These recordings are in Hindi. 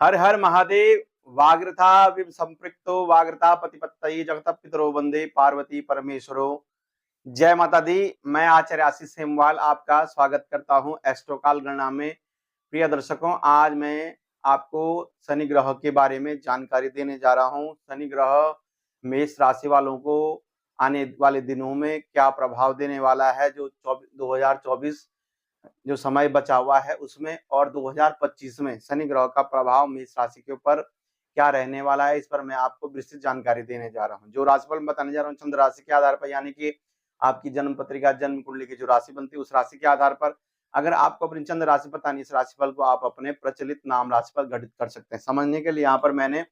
हर हर महादेव। वाग्रथा विव संपृक्तो वाग्रथा पतिपत्तये जगत पितरो वंदे पार्वती परमेश्वरो। जय माता दी। मैं आचार्य आशीष सेमवाल आपका स्वागत करता हूं एस्ट्रोकाल गणना में। प्रिय दर्शकों, आज मैं आपको शनि ग्रह के बारे में जानकारी देने जा रहा हूं। शनि ग्रह मेष राशि वालों को आने वाले दिनों में क्या प्रभाव देने वाला है, जो 2024 जो समय बचा हुआ है उसमें, और 2025 में शनि ग्रह का प्रभाव मेष राशि के ऊपर क्या रहने वाला है, इस पर मैं आपको विस्तृत जानकारी देने जा रहा हूं। जो राशिफल बताने जा रहा हूं चंद्र राशि के आधार पर, यानी कि आपकी जन्म पत्रिका जन्म कुंडली की जो राशि बनती है उस राशि के आधार पर। अगर आपको अपनी चंद्र राशि पता नहीं, इस राशिफल को आप अपने प्रचलित नाम राशि पर घटित कर सकते हैं। समझने के लिए यहाँ पर मैंने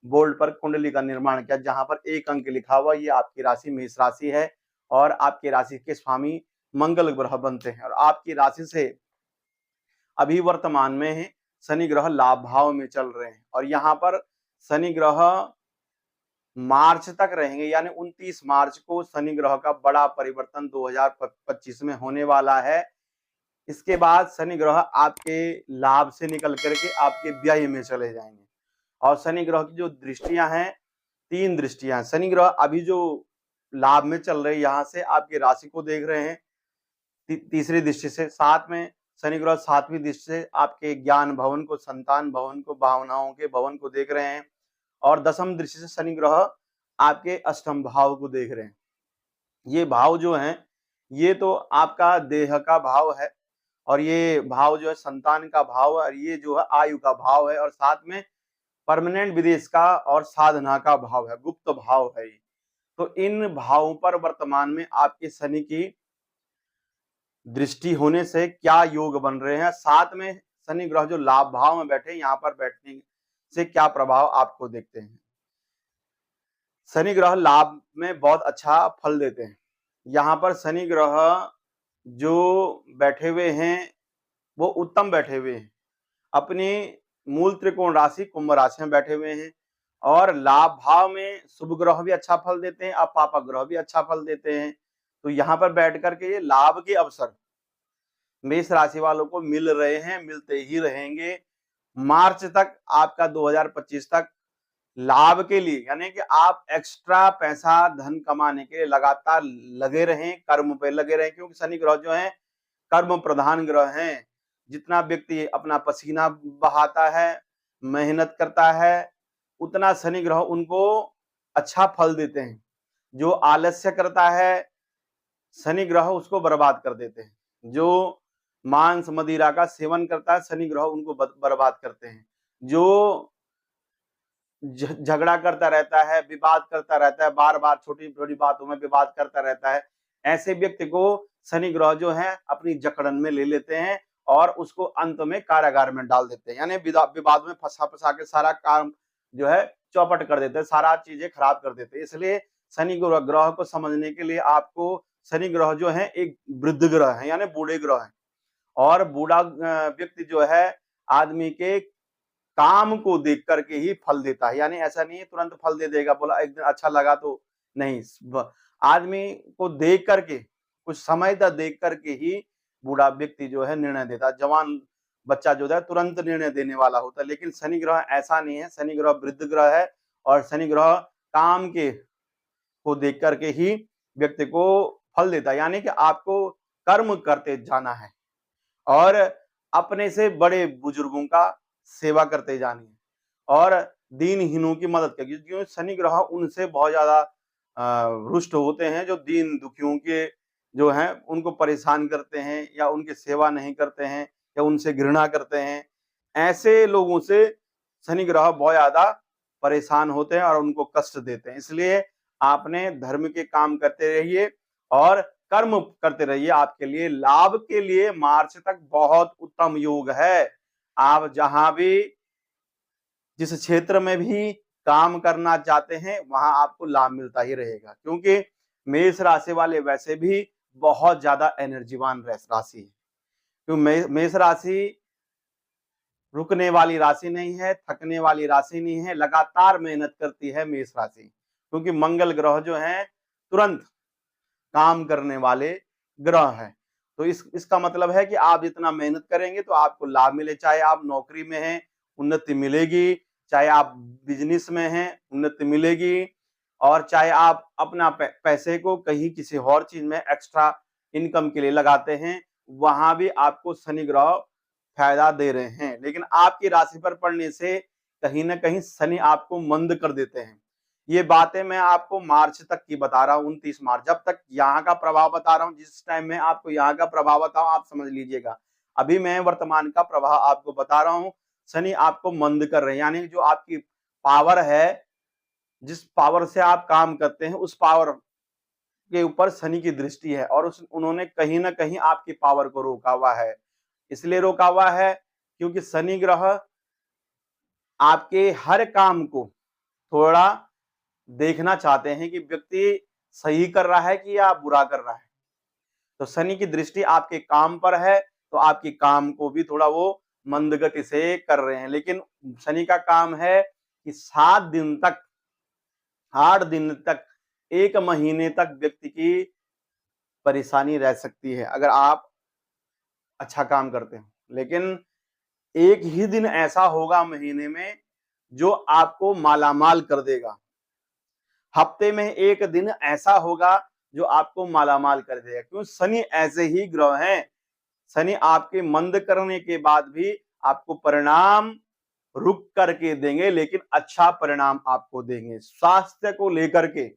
बोर्ड पर कुंडली का निर्माण किया, जहां पर एक अंक लिखा हुआ, ये आपकी राशि मेष राशि है और आपकी राशि के स्वामी मंगल ग्रह बनते हैं। और आपकी राशि से अभी वर्तमान में शनि ग्रह लाभ भाव में चल रहे हैं और यहाँ पर शनि ग्रह मार्च तक रहेंगे, यानी 29 मार्च को शनि ग्रह का बड़ा परिवर्तन 2025 में होने वाला है। इसके बाद शनि ग्रह आपके लाभ से निकल करके आपके व्यय में चले जाएंगे। और शनि ग्रह की जो दृष्टियां हैं, 3 दृष्टियां। शनि ग्रह अभी जो लाभ में चल रहे हैं, यहाँ से आपकी राशि को देख रहे हैं तीसरी दृष्टि से। साथ में शनि ग्रह 7वीं दृष्टि से आपके ज्ञान भवन को, संतान भवन को, भावनाओं के भवन को देख रहे हैं। और 10वीं दृष्टि से शनि ग्रह आपके अष्टम भाव को देख रहे हैं। ये भाव जो हैं, ये तो आपका देह का भाव है, और ये भाव जो है संतान का भाव है, और ये जो है आयु का भाव है, और साथ में परमानेंट विदेश का और साधना का भाव है, गुप्त भाव है। तो इन भावों पर वर्तमान में आपके शनि की दृष्टि होने से क्या योग बन रहे हैं, साथ में शनि ग्रह जो लाभ भाव में बैठे, यहाँ पर बैठने से क्या प्रभाव आपको देखते हैं। शनि ग्रह लाभ में बहुत अच्छा फल देते हैं। यहाँ पर शनि ग्रह जो बैठे हुए हैं वो उत्तम बैठे हुए हैं, अपनी मूल त्रिकोण राशि कुंभ राशि में बैठे हुए हैं। और लाभ भाव में शुभ ग्रह भी अच्छा फल देते हैं, अपापक ग्रह भी अच्छा फल देते हैं। तो यहाँ पर बैठ करके ये लाभ के अवसर मेष राशि वालों को मिल रहे हैं, मिलते ही रहेंगे। मार्च तक आपका 2025 तक लाभ के लिए, यानी कि आप एक्स्ट्रा पैसा धन कमाने के लिए लगातार लगे रहें, कर्म पे लगे रहें, क्योंकि शनि ग्रह जो है कर्म प्रधान ग्रह हैं। जितना व्यक्ति अपना पसीना बहाता है, मेहनत करता है, उतना शनि ग्रह उनको अच्छा फल देते हैं। जो आलस्य करता है, शनि ग्रह उसको बर्बाद कर देते हैं। जो मांस मदिरा का सेवन करता है, शनि ग्रह उनको बर्बाद करते हैं। जो झगड़ा करता रहता है, विवाद करता रहता है, बार बार छोटी छोटी बातों में विवाद करता रहता है, ऐसे व्यक्ति को शनि ग्रह जो है अपनी जकड़न में ले लेते हैं और उसको अंत में कारागार में डाल देते हैं। यानी विवाद में फंसा फंसा के सारा काम जो है चौपट कर देते हैं, सारा चीजें खराब कर देते हैं। इसलिए शनि ग्रह को समझने के लिए आपको, शनि ग्रह जो है एक वृद्ध ग्रह है, यानी बूढ़े ग्रह है। और बूढ़ा व्यक्ति जो है आदमी के काम को देख करके ही फल देता है, यानी ऐसा नहीं है तुरंत फल दे देगा, बोला एक दिन अच्छा लगा तो नहीं। आदमी को देख करके, कुछ समय तक देख करके ही बूढ़ा व्यक्ति जो है निर्णय देता है। जवान बच्चा जो है तुरंत निर्णय देने वाला होता है, लेकिन शनि ग्रह ऐसा नहीं है। शनि ग्रह वृद्ध ग्रह है और शनि ग्रह काम के को देख करके ही व्यक्ति को फल देता है, यानी कि आपको कर्म करते जाना है और अपने से बड़े बुजुर्गों का सेवा करते जानी है और दीनहीनों की मदद करनी, क्योंकि शनि ग्रह उनसे बहुत ज्यादा रुष्ट होते हैं जो दीन दुखियों के जो हैं उनको परेशान करते हैं, या उनकी सेवा नहीं करते हैं, या उनसे घृणा करते हैं। ऐसे लोगों से शनि ग्रह बहुत ज्यादा परेशान होते हैं और उनको कष्ट देते हैं। इसलिए आपने धर्म के काम करते रहिए और कर्म करते रहिए। आपके लिए लाभ के लिए मार्च तक बहुत उत्तम योग है। आप जहां भी, जिस क्षेत्र में भी काम करना चाहते हैं, वहां आपको लाभ मिलता ही रहेगा, क्योंकि मेष राशि वाले वैसे भी बहुत ज्यादा एनर्जीवान राशि है। क्योंकि मेष राशि रुकने वाली राशि नहीं है, थकने वाली राशि नहीं है, लगातार मेहनत करती है मेष राशि, क्योंकि मंगल ग्रह जो है तुरंत काम करने वाले ग्रह है। तो इसका मतलब है कि आप जितना मेहनत करेंगे तो आपको लाभ मिले, चाहे आप नौकरी में हैं उन्नति मिलेगी, चाहे आप बिजनेस में हैं उन्नति मिलेगी, और चाहे आप अपना पैसे को कहीं किसी और चीज में एक्स्ट्रा इनकम के लिए लगाते हैं, वहां भी आपको शनि ग्रह फायदा दे रहे हैं। लेकिन आपकी राशि पर पड़ने से कहीं ना कहीं शनि आपको मंद कर देते हैं। ये बातें मैं आपको मार्च तक की बता रहा हूँ, 29 मार्च, जब तक यहाँ का प्रभाव बता रहा हूँ, जिस टाइम में आपको यहाँ का प्रभाव बताऊं आप समझ लीजिएगा। अभी मैं वर्तमान का प्रभाव आपको बता रहा हूँ। शनि आपको मंद कर रहे हैं, यानी जो आपकी पावर है, जिस पावर से आप काम करते हैं, उस पावर के ऊपर शनि की दृष्टि है, और उन्होंने कहीं ना कहीं आपकी पावर को रोका हुआ है। इसलिए रोका हुआ है क्योंकि शनि ग्रह आपके हर काम को थोड़ा देखना चाहते हैं कि व्यक्ति सही कर रहा है कि या बुरा कर रहा है। तो शनि की दृष्टि आपके काम पर है, तो आपकी काम को भी थोड़ा वो मंद गति से कर रहे हैं। लेकिन शनि का काम है कि 7 दिन तक, 8 दिन तक, 1 महीने तक व्यक्ति की परेशानी रह सकती है अगर आप अच्छा काम करते हैं। लेकिन एक ही दिन ऐसा होगा महीने में जो आपको मालामाल कर देगा। हफ्ते में एक दिन ऐसा होगा जो आपको मालामाल कर देगा, क्यों? शनि ऐसे ही ग्रह हैं। शनि आपके मंद करने के बाद भी आपको परिणाम रुक करके देंगे, लेकिन अच्छा परिणाम आपको देंगे। स्वास्थ्य को लेकर के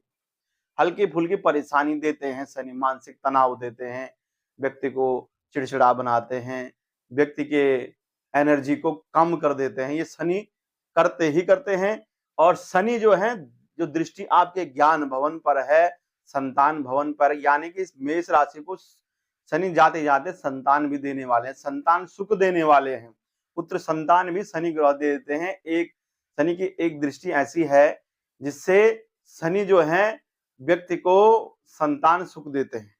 हल्की फुल्की परेशानी देते हैं शनि, मानसिक तनाव देते हैं, व्यक्ति को चिड़चिड़ा बनाते हैं, व्यक्ति के एनर्जी को कम कर देते हैं। ये शनि करते ही करते हैं। और शनि जो है, जो दृष्टि आपके ज्ञान भवन पर है, संतान भवन पर, यानी कि इस मेष राशि को शनि जाते जाते संतान भी देने वाले हैं, संतान सुख देने वाले हैं, पुत्र संतान भी शनि ग्रह दे देते हैं। एक शनि की एक दृष्टि ऐसी है जिससे शनि जो है व्यक्ति को संतान सुख देते हैं।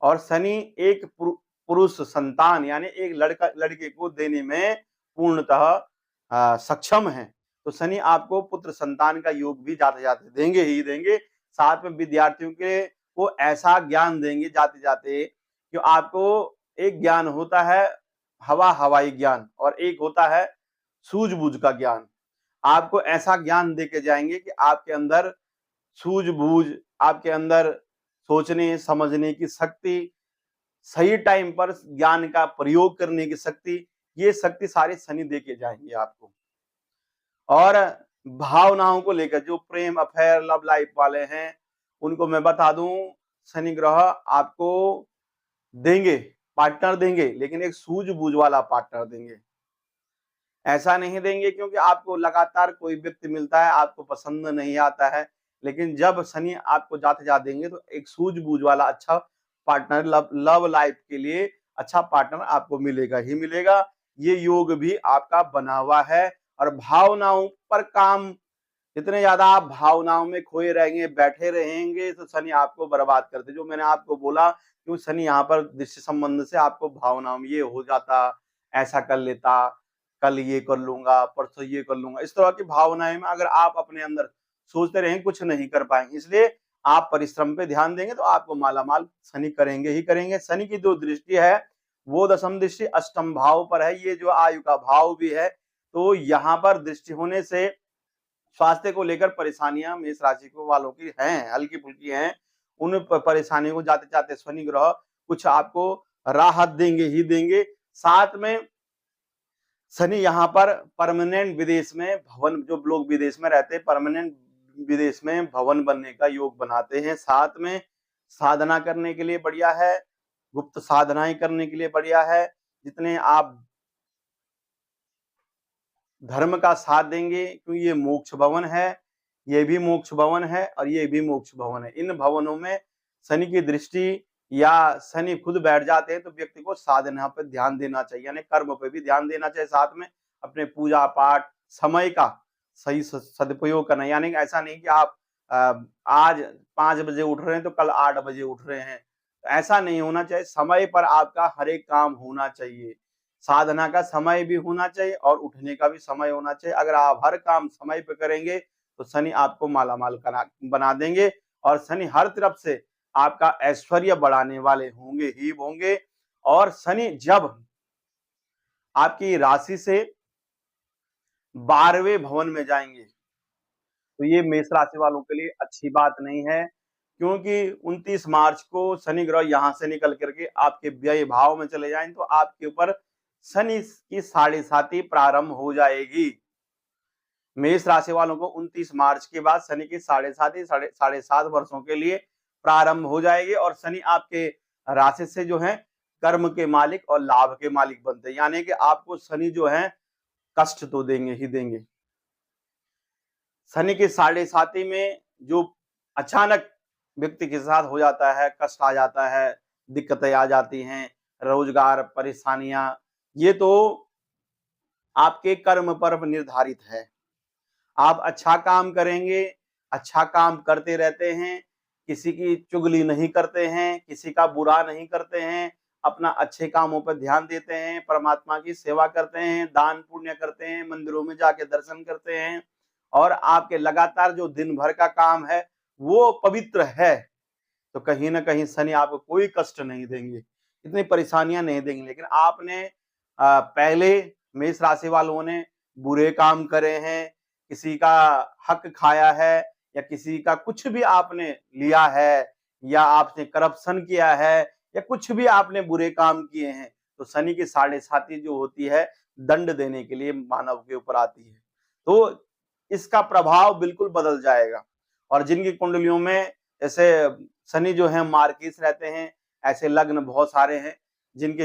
और शनि एक पुरुष संतान यानी एक लड़का लड़के को देने में पूर्णतः सक्षम है। तो शनि आपको पुत्र संतान का योग भी जाते जाते देंगे ही देंगे। साथ में विद्यार्थियों के को ऐसा ज्ञान देंगे जाते जाते कि आपको एक ज्ञान होता है हवाई ज्ञान, और एक होता है सूझबूझ का ज्ञान। आपको ऐसा ज्ञान देके जाएंगे कि आपके अंदर सूझबूझ, आपके अंदर सोचने समझने की शक्ति, सही टाइम पर ज्ञान का प्रयोग करने की शक्ति, ये शक्ति सारी शनि देके जाएंगे आपको। और भावनाओं को लेकर जो प्रेम अफेयर लव लाइफ वाले हैं उनको मैं बता दूं, शनि ग्रह आपको देंगे, पार्टनर देंगे, लेकिन एक सूझबूझ वाला पार्टनर देंगे। ऐसा नहीं देंगे क्योंकि आपको लगातार कोई व्यक्ति मिलता है, आपको पसंद नहीं आता है, लेकिन जब शनि आपको जाते जा देंगे तो एक सूझबूझ वाला अच्छा पार्टनर, लव लाइफ के लिए अच्छा पार्टनर आपको मिलेगा ही मिलेगा। ये योग भी आपका बना हुआ है। और भावनाओं पर काम, जितने ज्यादा आप भावनाओं में खोए रहेंगे, बैठे रहेंगे, तो शनि आपको बर्बाद कर दे। जो मैंने आपको बोला कि शनि यहाँ पर दृष्टि संबंध से आपको भावनाओं में ये हो जाता, ऐसा कर लेता, कल ये कर लूंगा, परसों ये कर लूंगा, इस तरह की भावनाएं में अगर आप अपने अंदर सोचते रहेंगे कुछ नहीं कर पाएंगे। इसलिए आप परिश्रम पे ध्यान देंगे तो आपको मालामाल शनि करेंगे ही करेंगे। शनि की जो दृष्टि है वो दशम दृष्टि अष्टम भाव पर है, ये जो आयु का भाव भी है। तो यहाँ पर दृष्टि होने से स्वास्थ्य को लेकर परेशानियां मेष राशि को वालों की हैं, हल्की फुल्की हैं। उन परेशानियों को जाते जाते शनि ग्रह कुछ आपको राहत देंगे ही देंगे। साथ में शनि यहाँ पर परमानेंट विदेश में भवन, जो लोग विदेश में रहते हैं परमानेंट विदेश में भवन बनने का योग बनाते हैं। साथ में साधना करने के लिए बढ़िया है, गुप्त साधनाएं करने के लिए बढ़िया है। जितने आप धर्म का साथ देंगे, क्योंकि ये मोक्ष भवन है, ये भी मोक्ष भवन है और ये भी मोक्ष भवन है। इन भवनों में शनि की दृष्टि या शनि खुद बैठ जाते हैं तो व्यक्ति को साधना पर ध्यान देना चाहिए, यानी कर्म पे भी ध्यान देना चाहिए। साथ में अपने पूजा पाठ समय का सही सदुपयोग करना, यानी ऐसा नहीं कि आप आज 5 बजे उठ रहे हैं तो कल 8 बजे उठ रहे हैं, ऐसा नहीं होना चाहिए। समय पर आपका हर एक काम होना चाहिए, साधना का समय भी होना चाहिए और उठने का भी समय होना चाहिए। अगर आप हर काम समय पे करेंगे तो शनि आपको मालामाल बना देंगे और शनि हर तरफ से आपका ऐश्वर्य बढ़ाने वाले होंगे ही होंगे। और शनि जब आपकी राशि से 12वें भवन में जाएंगे, तो ये मेष राशि वालों के लिए अच्छी बात नहीं है, क्योंकि 29 मार्च को शनि ग्रह यहां से निकल करके आपके व्यय भाव में चले जाएं तो आपके ऊपर शनि की साढ़े साती प्रारंभ हो जाएगी। मेष राशि वालों को 29 मार्च के बाद शनि की साढ़े साढ़े सात वर्षों के लिए प्रारंभ हो जाएगी और शनि आपके राशि से जो है कर्म के मालिक और लाभ के मालिक बनते हैं, यानी कि आपको शनि जो है कष्ट तो देंगे ही देंगे। शनि की साढ़े साती में जो अचानक व्यक्ति के साथ हो जाता है, कष्ट आ जाता है, दिक्कतें आ जाती हैं, रोजगार परेशानियां, ये तो आपके कर्म पर निर्धारित है। आप अच्छा काम करेंगे, अच्छा काम करते रहते हैं, किसी की चुगली नहीं करते हैं, किसी का बुरा नहीं करते हैं, अपना अच्छे कामों पर ध्यान देते हैं, परमात्मा की सेवा करते हैं, दान पुण्य करते हैं, मंदिरों में जाके दर्शन करते हैं और आपके लगातार जो दिन भर का काम है वो पवित्र है, तो कहीं ना कहीं शनि आपको कोई कष्ट नहीं देंगे, इतनी परेशानियां नहीं देंगे। लेकिन आपने पहले मेष राशि वालों ने बुरे काम करे हैं, किसी का हक खाया है या किसी का कुछ भी आपने लिया है या आपने करप्शन किया है या कुछ भी आपने बुरे काम किए हैं, तो शनि की साढ़े साती जो होती है दंड देने के लिए मानव के ऊपर आती है, तो इसका प्रभाव बिल्कुल बदल जाएगा। और जिनकी कुंडलियों में जैसे शनि जो है मार्किस रहते हैं, ऐसे लग्न बहुत सारे हैं जिनके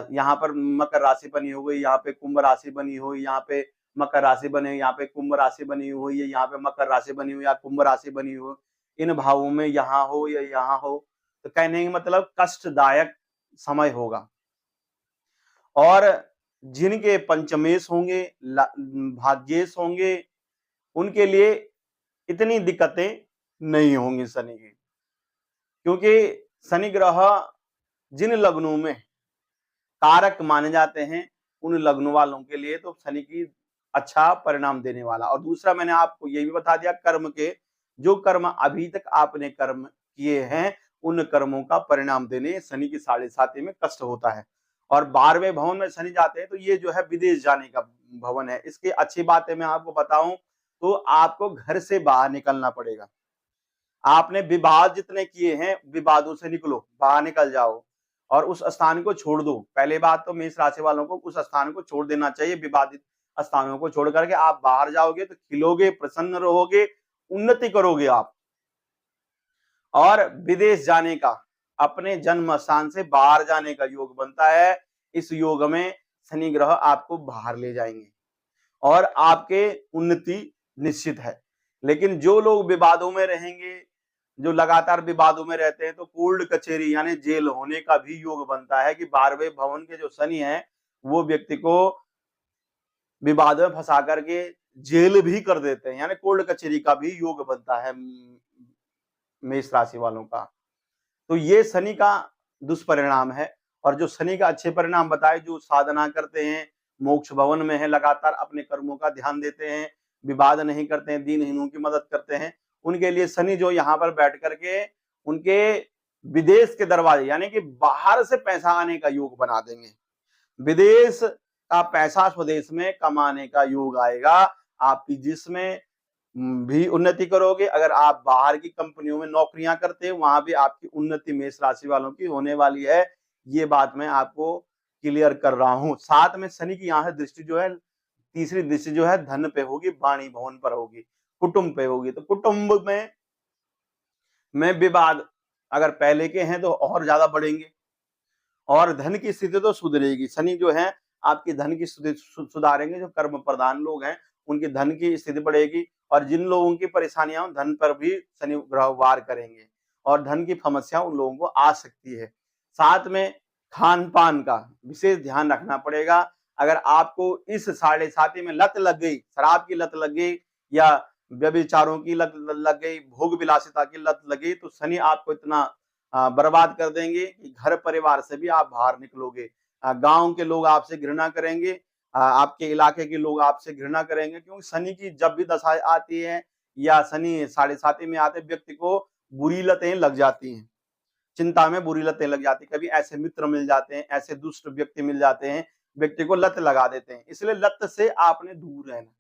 यहाँ पर मकर राशि बनी हो गई, यहाँ पे कुंभ राशि बनी हुई, यहाँ पे मकर राशि बने, यहाँ पे कुंभ राशि बनी हुई है, यहाँ पे मकर राशि बनी हुई या कुंभ राशि बनी हुई, इन भावों में यहाँ हो या यहाँ हो, तो कहने का मतलब कष्टदायक समय होगा। और जिनके पंचमेश होंगे, भाग्येश होंगे, उनके लिए इतनी दिक्कतें नहीं होंगी शनि की, क्योंकि शनि ग्रह जिन लग्नों में कारक माने जाते हैं उन लग्नों वालों के लिए तो शनि की अच्छा परिणाम देने वाला। और दूसरा मैंने आपको ये भी बता दिया, कर्म के जो कर्म अभी तक आपने कर्म किए हैं उन कर्मों का परिणाम देने शनि की साढ़े साती में कष्ट होता है। और 12वें भवन में शनि जाते हैं तो ये जो है विदेश जाने का भवन है। इसकी अच्छी बातें मैं आपको बताऊं तो आपको घर से बाहर निकलना पड़ेगा। आपने विवाद जितने किए हैं विवादों से निकलो, बाहर निकल जाओ और उस स्थान को छोड़ दो। पहले बात तो मेष राशि वालों को उस स्थान को छोड़ देना चाहिए, विवादित स्थानों को छोड़ करके आप बाहर जाओगे तो खिलोगे, प्रसन्न रहोगे, उन्नति करोगे आप। और विदेश जाने का, अपने जन्म स्थान से बाहर जाने का योग बनता है। इस योग में शनि ग्रह आपको बाहर ले जाएंगे और आपके उन्नति निश्चित है। लेकिन जो लोग विवादों में रहेंगे, जो लगातार विवादों में रहते हैं, तो कोर्ट कचहरी यानी जेल होने का भी योग बनता है कि 12वें भवन के जो शनि है वो व्यक्ति को विवाद में फंसा करके जेल भी कर देते हैं, यानी कोर्ट कचहरी का भी योग बनता है मेष राशि वालों का। तो ये शनि का दुष्परिणाम है। और जो शनि का अच्छे परिणाम बताए, जो साधना करते हैं, मोक्ष भवन में है, लगातार अपने कर्मों का ध्यान देते हैं, विवाद नहीं करते हैं, दीनहीनों की मदद करते हैं, उनके लिए शनि जो यहाँ पर बैठ करके उनके विदेश के दरवाजे यानी कि बाहर से पैसा आने का योग बना देंगे। विदेश का पैसा स्वदेश में कमाने का योग आएगा आपकी, जिसमें भी उन्नति करोगे। अगर आप बाहर की कंपनियों में नौकरियां करते हैं वहां भी आपकी उन्नति मेष राशि वालों की होने वाली है। ये बात मैं आपको क्लियर कर रहा हूं। साथ में शनि की यहाँ से दृष्टि जो है, तीसरी दृष्टि जो है धन पे होगी, वाणी भवन पर होगी, कुटुंब पे होगी। तो कुटुंब में विवाद अगर पहले के हैं तो और ज्यादा बढ़ेंगे और धन की स्थिति तो सुधरेगी। शनि जो है आपकी धन की स्थिति सुधारेंगे। जो कर्म प्रधान लोग हैं उनकी धन की स्थिति बढ़ेगी और जिन लोगों की परेशानियां धन पर भी शनि ग्रह वार करेंगे और धन की समस्या उन लोगों को आ सकती है। साथ में खान पान का विशेष ध्यान रखना पड़ेगा। अगर आपको इस साढ़े साती में लत लग गई, शराब की लत लग गई या व्यभिचारों की लत लग गई, भोग विलासिता की लत लगी, तो शनि आपको इतना बर्बाद कर देंगे कि घर परिवार से भी आप बाहर निकलोगे। गांव के लोग आपसे घृणा करेंगे, आपके इलाके के लोग आपसे घृणा करेंगे, क्योंकि शनि की जब भी दशा आती है या शनि साढ़े साती में आते व्यक्ति को बुरी लतें लग जाती हैं, चिंता में बुरी लतें लग जाती। कभी ऐसे मित्र मिल जाते हैं, ऐसे दुष्ट व्यक्ति मिल जाते हैं व्यक्ति को लत लगा देते हैं। इसलिए लत से आपने दूर रहना।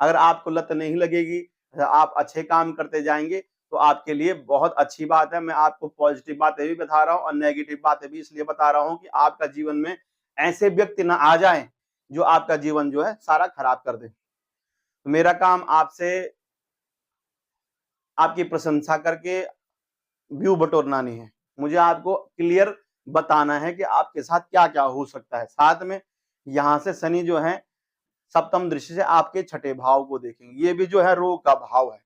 अगर आपको लत नहीं लगेगी, आप अच्छे काम करते जाएंगे तो आपके लिए बहुत अच्छी बात है। मैं आपको पॉजिटिव बातें भी बता रहा हूँ और नेगेटिव बातें भी इसलिए बता रहा हूँ कि आपका जीवन में ऐसे व्यक्ति ना आ जाएं जो आपका जीवन जो है सारा खराब कर दे। तो मेरा काम आपसे आपकी प्रशंसा करके व्यू बटोरना नहीं है, मुझे आपको क्लियर बताना है कि आपके साथ क्या क्या हो सकता है। साथ में यहाँ से शनि जो है सप्तम दृष्टि से आपके छठे भाव को देखेंगे। ये भी जो है रोग का भाव है,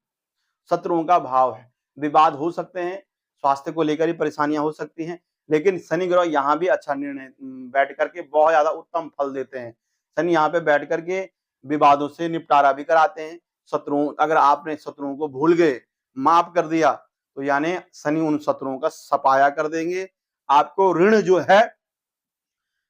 शत्रुओं का भाव है, विवाद हो सकते हैं, स्वास्थ्य को लेकर ही परेशानियां हो सकती हैं। लेकिन शनि ग्रह यहाँ भी अच्छा निर्णय बैठ करके बहुत ज्यादा उत्तम फल देते हैं। शनि यहाँ पे बैठ करके विवादों से निपटारा भी कराते हैं। शत्रुओं, अगर आपने शत्रुओं को भूल गए, माफ कर दिया, तो यानी शनि उन शत्रुओं का सफाया कर देंगे। आपको ऋण जो है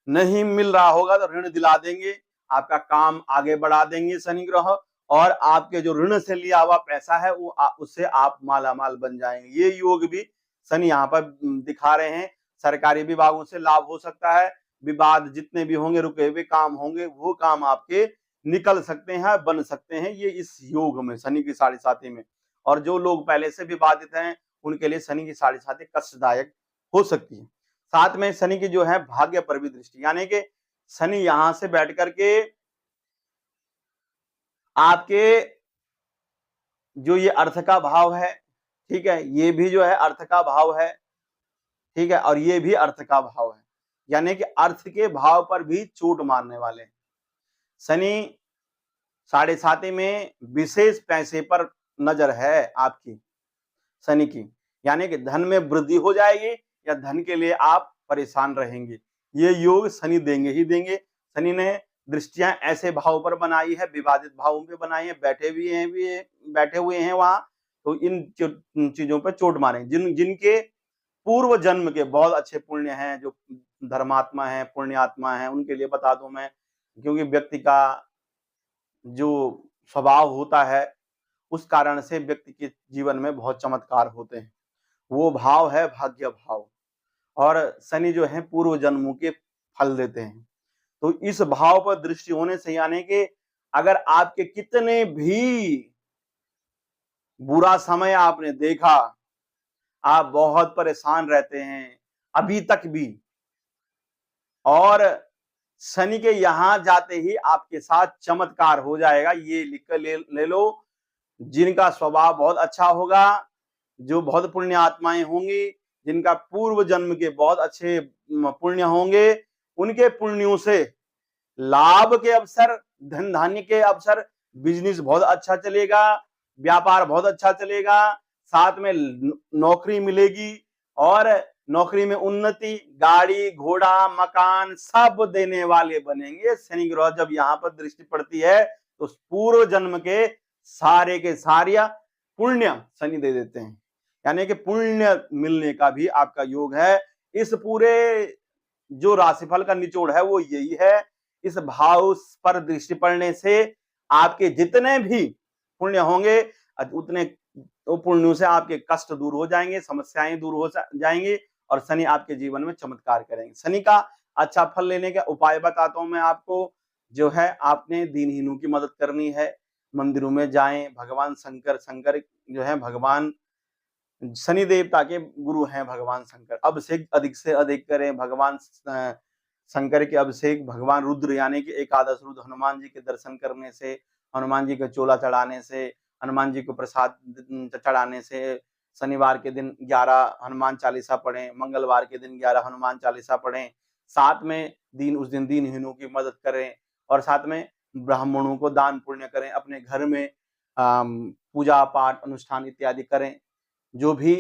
नहीं मिल रहा होगा तो ऋण दिला देंगे, आपका काम आगे बढ़ा देंगे शनि ग्रह, और आपके जो ऋण से लिया हुआ पैसा है वो उससे आप मालामाल बन जाएंगे। ये योग भी शनि यहाँ पर दिखा रहे हैं। सरकारी विभागों से लाभ हो सकता है, विवाद जितने भी होंगे, रुके हुए काम होंगे, वो काम आपके निकल सकते हैं, बन सकते हैं, ये इस योग में शनि की साढ़े साथी में। और जो लोग पहले से विवादित हैं उनके लिए शनि की साढ़े साथी कष्टदायक हो सकती है। साथ में शनि की जो है भाग्य पर भी दृष्टि, यानी कि शनि यहां से बैठ करके आपके जो ये अर्थ का भाव है, ठीक है, ये भी जो है अर्थ का भाव है, ठीक है, और ये भी अर्थ का भाव है, यानी कि अर्थ के भाव पर भी चोट मारने वाले हैं। शनि साढ़े साथी में विशेष पैसे पर नजर है आपकी शनि की, यानी कि धन में वृद्धि हो जाएगी या धन के लिए आप परेशान रहेंगे। ये योग शनि देंगे ही देंगे। शनि ने दृष्टियां ऐसे भाव पर बनाई है, विवादित भावों पे बनाई है, बैठे हुए हैं वहां, तो इन चीजों पे चोट मारेंगे। जिनके पूर्व जन्म के बहुत अच्छे पुण्य हैं, जो धर्मात्मा है, पुण्यात्मा है, उनके लिए बता दूं मैं, क्योंकि व्यक्ति का जो स्वभाव होता है उस कारण से व्यक्ति के जीवन में बहुत चमत्कार होते हैं। वो भाव है भाग्य भाव, और शनि जो है पूर्व जन्मों के फल देते हैं। तो इस भाव पर दृष्टि होने से, यानी कि अगर आपके कितने भी बुरा समय आपने देखा, आप बहुत परेशान रहते हैं अभी तक भी, और शनि के यहां जाते ही आपके साथ चमत्कार हो जाएगा। ये लिख कर ले लो। जिनका स्वभाव बहुत अच्छा होगा, जो बहुत पुण्य आत्माएं होंगी, जिनका पूर्व जन्म के बहुत अच्छे पुण्य होंगे, उनके पुण्यों से लाभ के अवसर, धन धान्य के अवसर, बिजनेस बहुत अच्छा चलेगा, व्यापार बहुत अच्छा चलेगा, साथ में नौकरी मिलेगी, और नौकरी में उन्नति, गाड़ी घोड़ा मकान सब देने वाले बनेंगे। शनि ग्रह जब यहाँ पर दृष्टि पड़ती है तो पूर्व जन्म के सारे के सारिया पुण्य शनि दे देते हैं, यानी कि पुण्य मिलने का भी आपका योग है। इस पूरे जो राशिफल का निचोड़ है वो यही है। इस भाव पर दृष्टि पड़ने से आपके जितने भी पुण्य होंगे, उतने पुण्यों से आपके कष्ट दूर हो जाएंगे, समस्याएं दूर हो जाएंगी, और शनि आपके जीवन में चमत्कार करेंगे। शनि का अच्छा फल लेने का उपाय बताता हूं मैं आपको। जो है आपने दीनहीनों की मदद करनी है, मंदिरों में जाएं, भगवान शंकर जो है भगवान शनि देवता के गुरु हैं भगवान शंकर, अभिषेक अधिक से अधिक करें भगवान शंकर के अभिषेक, भगवान रुद्र यानी कि एकादश रुद्र हनुमान जी के दर्शन करने से, हनुमान जी का चोला चढ़ाने से, हनुमान जी को प्रसाद चढ़ाने से, शनिवार के दिन 11 हनुमान चालीसा पढ़ें, मंगलवार के दिन 11 हनुमान चालीसा पढ़ें, साथ में उस दिन दीनहीनों की मदद करें, और साथ में ब्राह्मणों को दान पुण्य करें, अपने घर में पूजा पाठ अनुष्ठान इत्यादि करें। जो भी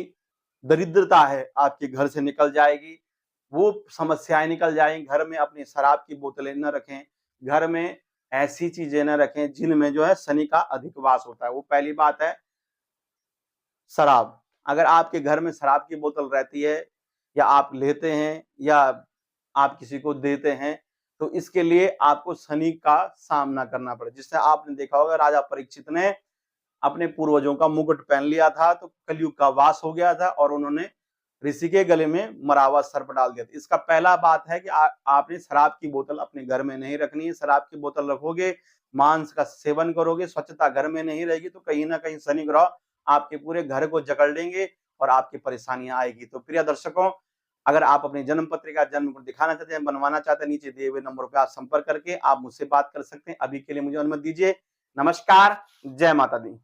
दरिद्रता है आपके घर से निकल जाएगी, वो समस्याएं निकल जाएंगी। घर में अपनी शराब की बोतलें न रखें, घर में ऐसी चीजें न रखें जिनमें जो है शनि का अधिक वास होता है। वो पहली बात है शराब। अगर आपके घर में शराब की बोतल रहती है, या आप लेते हैं, या आप किसी को देते हैं, तो इसके लिए आपको शनि का सामना करना पड़े। जिससे आपने देखा होगा राजा परीक्षित ने अपने पूर्वजों का मुकुट पहन लिया था तो कलयुग का वास हो गया था, और उन्होंने ऋषि के गले में मरा हुआ सर्प डाल दिया। इसका पहला बात है कि आपने शराब की बोतल अपने घर में नहीं रखनी है। शराब की बोतल रखोगे, मांस का सेवन करोगे, स्वच्छता घर में नहीं रहेगी, तो कहीं ना कहीं शनि ग्रह आपके पूरे घर को जकड़ लेंगे और आपकी परेशानियां आएगी। तो प्रिय दर्शकों, अगर आप अपनी जन्म पत्रिका जन्म को दिखाना चाहते हैं, बनवाना चाहते हैं, नीचे दिए हुए नंबर पर आप संपर्क करके आप मुझसे बात कर सकते हैं। अभी के लिए मुझे अनुमति दीजिए। नमस्कार, जय माता दी।